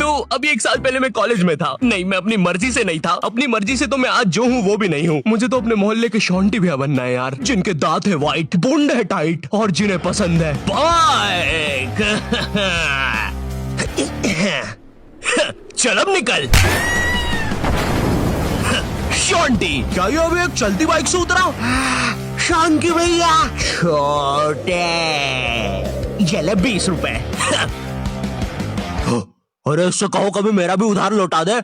तो अभी 1 साल पहले मैं कॉलेज में था। नहीं, मैं अपनी मर्जी से नहीं था। अपनी मर्जी से तो मैं आज जो हूँ वो भी नहीं हूँ। मुझे तो अपने मोहल्ले के शॉन्टी भैया बनना है यार, जिनके दांत है व्हाइट, बुंड है टाइट और जिन्हें पसंद है बाइक। चल अब निकल। शॉन्टी, क्या ये अभी एक चलती बाइक से उतरा? शांति भैया, छोटे ये 20 रुपए। अरे इससे कहो कभी मेरा भी उधार लौटा दे।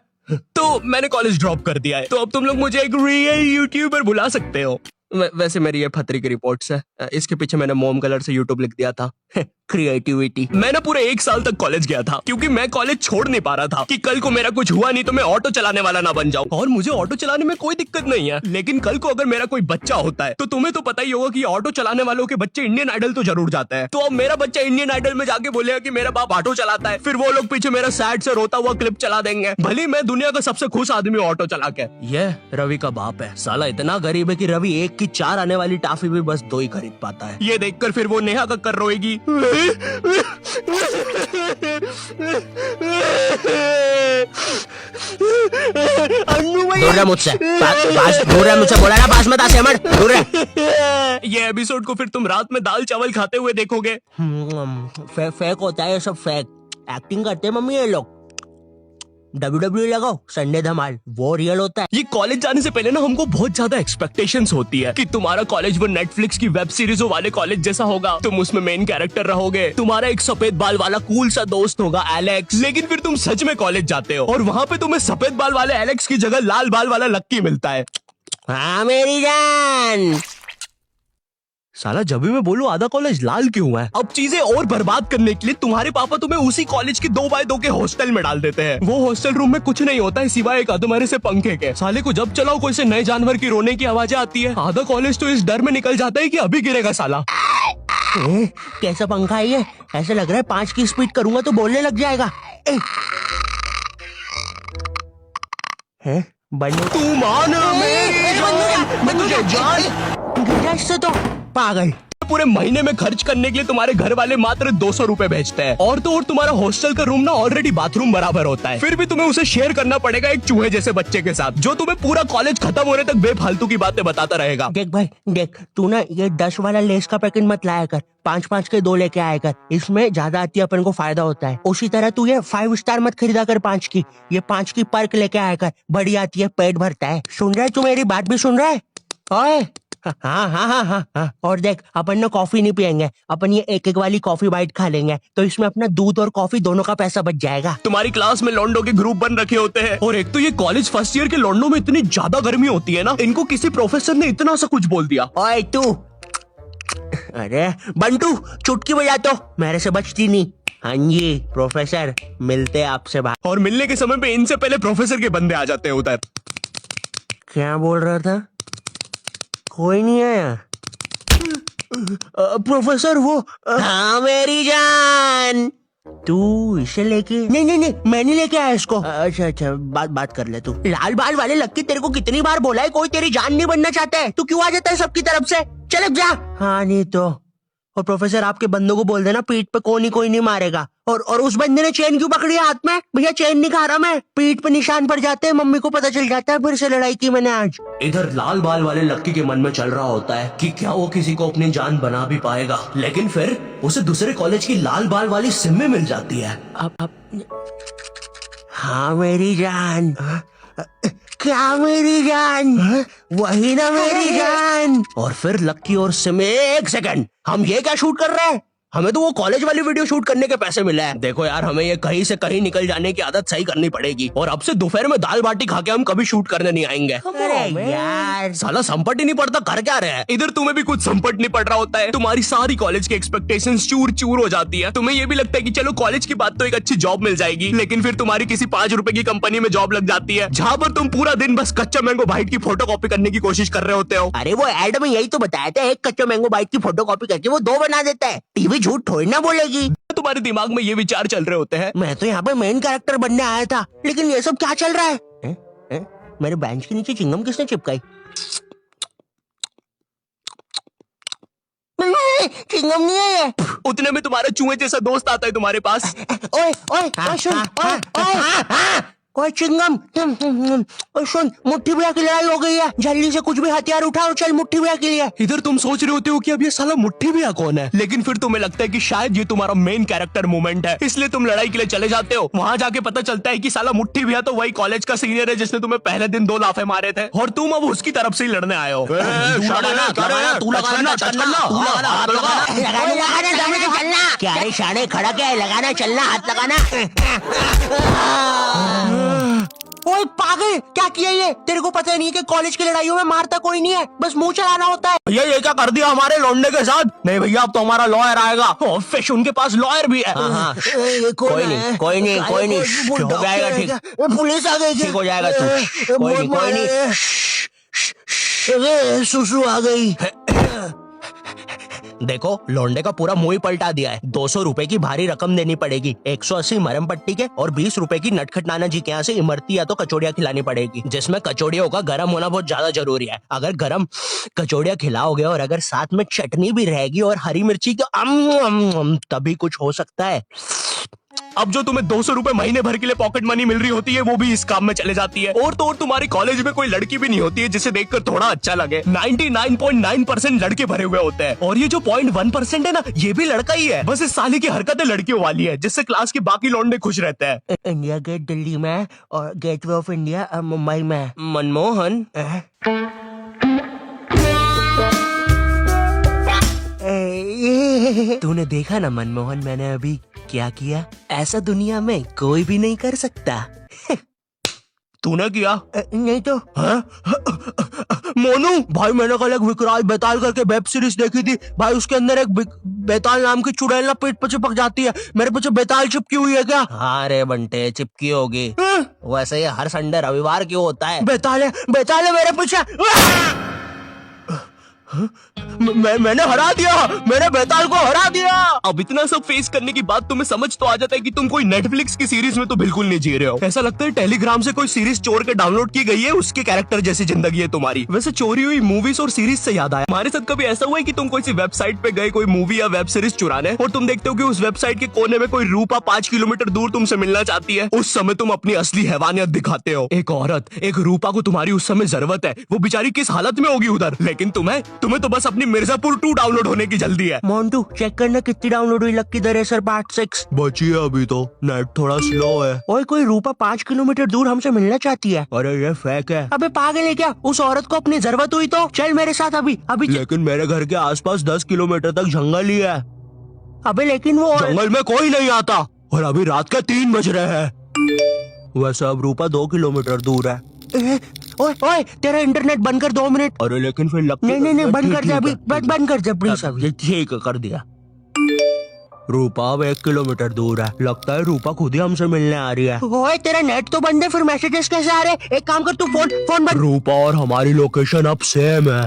तो मैंने कॉलेज ड्रॉप कर दिया है, तो अब तुम लोग मुझे एक रियल यूट्यूबर बुला सकते हो। वैसे मेरी ये फतरी की रिपोर्ट्स है। इसके पीछे मैंने मोम कलर से यूट्यूब लिख दिया था। क्रिएटिविटी। मैंने पूरे 1 साल तक कॉलेज गया था, क्योंकि मैं कॉलेज छोड़ नहीं पा रहा था कि कल को मेरा कुछ हुआ नहीं तो मैं ऑटो चलाने वाला ना बन जाऊं। और मुझे ऑटो चलाने में कोई दिक्कत नहीं है, लेकिन कल को अगर मेरा कोई बच्चा होता है तो तुम्हें तो पता ही होगा कि ऑटो चलाने वालों के बच्चे इंडियन आइडल तो जरूर जाते हैं। तो अब मेरा बच्चा इंडियन आइडल में जाके बोलेगा कि मेरा बाप ऑटो चलाता है, फिर वो लोग पीछे मेरा सैड से रोता हुआ क्लिप चला देंगे, भले मैं दुनिया का सबसे खुश आदमी ऑटो चला के। ये रवि का बाप है, साला इतना गरीब है कि रवि 1 की 4 आने वाली टाफी भी बस 2 ही खरीद पाता है। ये देखकर फिर वो नेहा कक्कर रोएगी। दूर रह मुझसे, दूर रह मुझसे, बोला ना पास मत आ सेमर, दूर रह। ये एपिसोड को फिर तुम रात में दाल चावल खाते हुए देखोगे। फेक होता है ये सब, फेक एक्टिंग करते हैं मम्मी ये लोग। WWE लगाओ, संडे धमाल, वो रियल होता है। ये कॉलेज जाने से पहले ना हमको बहुत ज्यादा एक्सपेक्टेशंस होती है कि तुम्हारा कॉलेज वो नेटफ्लिक्स की वेब सीरीजों वाले कॉलेज जैसा होगा, तुम उसमें मेन कैरेक्टर रहोगे, तुम्हारा एक सफेद बाल वाला कूल सा दोस्त होगा एलेक्स। लेकिन फिर तुम सच में कॉलेज जाते हो और वहाँ पे तुम्हें सफेद बाल वाले एलेक्स की जगह लाल बाल वाला लक्की मिलता है। हाँ मेरी जान। साला जब भी मैं बोलूं आधा कॉलेज लाल क्यों है। अब चीजें और बर्बाद करने के लिए तुम्हारे पापा तुम्हें उसी कॉलेज के 2x2 के हॉस्टल में डाल देते हैं। वो हॉस्टल रूम में कुछ नहीं होता है सिवाय एक अधमरे से पंखे के। साले को जब चलाओ कोई से नए जानवर की रोने की आवाजें आती है। आधा कॉलेज तो इस डर में निकल जाता है कि अभी गिरेगा साला। कैसा पंखा है ये? ऐसा लग रहा है 5 की स्पीड करूंगा तो बोलने लग जाएगा। बंदूक तू मान इससे तो पागल। पूरे महीने में खर्च करने के लिए तुम्हारे घर वाले मात्र 200 रुपए भेजते हैं, और तो और तुम्हारा हॉस्टल का रूम ना ऑलरेडी बाथरूम बराबर होता है, फिर भी तुम्हें उसे शेयर करना पड़ेगा एक चूहे जैसे बच्चे के साथ, जो तुम्हें पूरा कॉलेज खत्म होने तक बेफालतू की बातें बताता रहेगा। देख भाई देख, तू ना ये 10 वाला लेस का पैकेट मत लाया कर, 5-5 के 2 लेके आया कर, इसमें ज्यादा आती है, अपन को फायदा होता है। उसी तरह तू ये 5 स्टार मत खरीदा कर 5 की, ये 5 की पर्क लेके आया कर, बड़ी आती है, पेट भरता है। सुन रहा है तू? मेरी बात भी सुन रहा है? ओए हाँ हाँ हाँ हाँ हाँ। और देख, अपन ना कॉफी नहीं पियेंगे, अपन ये 1-1 वाली कॉफी बाइट खा लेंगे, तो इसमें अपना दूध और कॉफी दोनों का पैसा बच जाएगा। तुम्हारी क्लास में लॉन्डो के ग्रुप बन रखे होते हैं, और एक तो ये कॉलेज फर्स्ट ईयर के लॉन्डो में इतनी ज्यादा गर्मी होती है ना, इनको किसी प्रोफेसर ने इतना सा कुछ बोल दिया। ओए तू, अरे बंटू चुटकी बजा तो, मेरे से बचती नहीं। हाँ जी प्रोफेसर, मिलते हैं आपसे बात। और मिलने के समय पे इनसे पहले प्रोफेसर के बंदे आ जाते हैं उधर। क्या बोल रहा था? कोई नहीं आया। प्रोफेसर वो हाँ मेरी जान, तू इसे लेके? नहीं नहीं नहीं, मैं नहीं लेके आया इसको। अच्छा अच्छा, बात कर ले तू। लाल बाल वाले लक्की, तेरे को कितनी बार बोला है कोई तेरी जान नहीं बनना चाहता है, तू क्यों आ जाता है सबकी तरफ से? चल जा। हाँ नहीं तो। और प्रोफेसर आपके बंदों को बोल देना पीठ पे कोई नहीं मारेगा। और उस बंदे ने चेन क्यों पकड़ी है हाथ में? भैया चेन नहीं खा रहा मैं, पीठ पे निशान पड़ जाते हैं, मम्मी को पता चल जाता है, फिर से लड़ाई की मैंने आज। इधर लाल बाल वाले लक्की के मन में चल रहा होता है कि क्या वो किसी को अपनी जान बना भी पाएगा, लेकिन फिर उसे दूसरे कॉलेज की लाल बाल वाली सिम्मी मिल जाती है। हाँ मेरी जान। क्या मेरी जान? वही ना मेरी जान। और फिर लक्की और सिम्मी, 1 सेकंड, हम ये क्या शूट कर रहे हैं? हमें तो वो कॉलेज वाली वीडियो शूट करने के पैसे मिले हैं। देखो यार, हमें ये कहीं से कहीं निकल जाने की आदत सही करनी पड़ेगी, और अब से दोपहर में दाल बाटी खा के हम कभी शूट करने नहीं आएंगे। अरे यार, साला संपट ही नहीं पड़ता, कर क्या रहे हैं? इधर तुम्हें भी कुछ संपट नहीं पड़ रहा होता है, तुम्हारी सारी कॉलेज की एक्सपेक्टेशंस चूर चूर हो जाती है। तुम्हें ये भी लगता है कि चलो कॉलेज की बात तो एक अच्छी जॉब मिल जाएगी, लेकिन फिर तुम्हारी किसी 5 रुपए की कंपनी में जॉब लग जाती है, जहाँ पर तुम पूरा दिन बस कच्चा मैंगो बाइट की फोटो कॉपी करने की कोशिश कर रहे होते हो। अरे वो एड में यही तो बताया था, एक कच्चा मैंगो बाइट की फोटो कॉपी करके वो 2 बना देता है। टीवी झूठ थोड़ी ना बोलेगी। तुम्हारे दिमाग में ये विचार चल रहे होते हैं। मैं तो यहाँ पे मेन कैरेक्टर बनने आया था, लेकिन ये सब क्या चल रहा है? मेरे बेंच के नीचे चिंगम किसने चिपकाई? चिंगम नहीं है ये। उतने में तुम्हारा चूहे जैसा दोस्त आता है तुम्हारे पास। ओए ओए ओए सुन, ओए चिंगम, ओए सुन, मुट्ठी भैया की लड़ाई हो गई है, जल्दी से कुछ भी हथियार उठाओ, चल मुट्ठी भैया के लिए। इधर तुम सोच रहे होते हो कि अब ये साला मुट्ठी भैया कौन है, लेकिन फिर तुम्हें लगता है कि शायद ये तुम्हारा मेन कैरेक्टर मोमेंट है, इसलिए तुम लड़ाई के लिए चले जाते हो। वहाँ जाके पता चलता है कि साला मुट्ठी भैया तो वही कॉलेज का सीनियर है जिसने तुम्हें पहले दिन 2 लाफे मारे थे, और तुम अब उसकी तरफ से ही लड़ने आए हो। क्या रे शाने, खड़ा क्या है, लगाना चलना, हाथ लगाना। ओए पागल, क्या किया ये? तेरे को पता नहीं है कि कॉलेज की लड़ाइयों में मारता कोई नहीं है, बस मुंह चलाना होता है। भैया ये क्या कर दिया हमारे लौंडे के साथ? नहीं भैया अब तो हमारा लॉयर आएगा, और फिश उनके पास लॉयर भी है। कोई नहीं, कोई नहीं, कोई नहीं, हो जाएगा ठीक, पुलिस आ गई, ठीक हो जाएगा तू, कोई नहीं, कोई नहीं। सुसु आ गई। देखो लौंडे का पूरा मुंह ही पलटा दिया है। 200 रुपए की भारी रकम देनी पड़ेगी, 180 मरम पट्टी के, और 20 रुपए की नटखट नाना जी के यहाँ से इमरती या तो कचौड़ियाँ खिलानी पड़ेगी, जिसमें कचौड़ियों का गर्म होना बहुत ज्यादा जरूरी है। अगर गर्म कचौड़ियाँ खिलाओगे और अगर साथ में चटनी भी रहेगी और हरी मिर्ची का तभी कुछ हो सकता है। अब जो तुम्हें 200 रुपए महीने भर के लिए पॉकेट मनी मिल रही होती है वो भी इस काम में चले जाती है। और तो और तुम्हारी कॉलेज में कोई लड़की भी नहीं होती है जिसे देखकर थोड़ा अच्छा लगे। 99.9% लड़के भरे हुए होते हैं, और ये जो 0.1% है ना, ये भी लड़का ही है। बस इस साले की हरकतें लड़कियों वाली है, जिससे क्लास के बाकी लौंडे खुश रहते हैं। इंडिया गेट दिल्ली में और गेटवे ऑफ इंडिया मुंबई में। मनमोहन, तूने देखा ना मनमोहन, मैंने अभी क्या किया? ऐसा दुनिया में कोई भी नहीं कर सकता। तूने किया? नहीं तो। मोनू भाई, मैंने कल एक विकराल बेताल करके वेब सीरीज देखी थी भाई, उसके अंदर एक बेताल नाम की चुड़ैल ना पेट पे चिपक जाती है। मेरे पीछे बेताल चिपकी हुई है क्या? हाँ रे बंटे, चिपकी होगी। वैसे ये हर संडे रविवार क्यों होता है? बेताल है मेरे पीछे। मैंने हरा दिया, मैंने बेताल को हरा दिया। अब इतना सब फेस करने के बाद तुम्हें समझ तो आ जाता है कि तुम कोई नेटफ्लिक्स की सीरीज में तो बिल्कुल नहीं जी रहे हो। ऐसा लगता है टेलीग्राम से कोई सीरीज चोर के डाउनलोड की गई है, उसके कैरेक्टर जैसी जिंदगी है तुम्हारी। वैसे चोरी हुई मूवीज और सीरीज से याद आया, हमारे साथ कभी ऐसा हुआ है कि तुम कोई सी वेबसाइट पे गए कोई मूवी या वेब सीरीज चुराने, और तुम देखते हो कि उस वेबसाइट के कोने में कोई रूपा 5 किलोमीटर दूर तुमसे मिलना चाहती है। उस समय तुम अपनी असली हैवानियत दिखाते हो। एक औरत, एक रूपा को तुम्हारी उस समय जरूरत है, वो बेचारी किस हालत में होगी उधर, लेकिन तुम्हें तो बस अपनी मिर्जापुर 2 डाउनलोड होने की जल्दी है। मोन्टू चेक करना कितनी डाउनलोड हुई लक्की द रेसर पार्ट 6। बची है अभी तो, नेट थोड़ा स्लो है। ओए कोई रूपा 5 किलोमीटर दूर हमसे मिलना चाहती है। अरे ये फेक है। अबे पागल है क्या? उस औरत को अपनी जरूरत हुई तो चल मेरे साथ अभी। लेकिन मेरे घर के आसपास 10 किलोमीटर तक जंगल ही है। अबे लेकिन वो जंगल में कोई नहीं आता, और अभी रात के 3 बज रहे हैं। वैसे अब रूपा 2 किलोमीटर दूर है। ओए ओए तेरा इंटरनेट बंद कर 2 मिनट। अरे लेकिन फिर लगता नहीं बंद कर दे अभी, बंद कर दे प्लीज अभी। ठीक है, कर दिया। रूपा अब 1 किलोमीटर दूर है, लगता है रूपा खुद ही हमसे मिलने आ रही है। ओए तेरा नेट तो बंद है, फिर मैसेजेस कैसे आ रहे? एक काम कर, तू फोन बंद। रूपा और हमारी लोकेशन अब सेम है।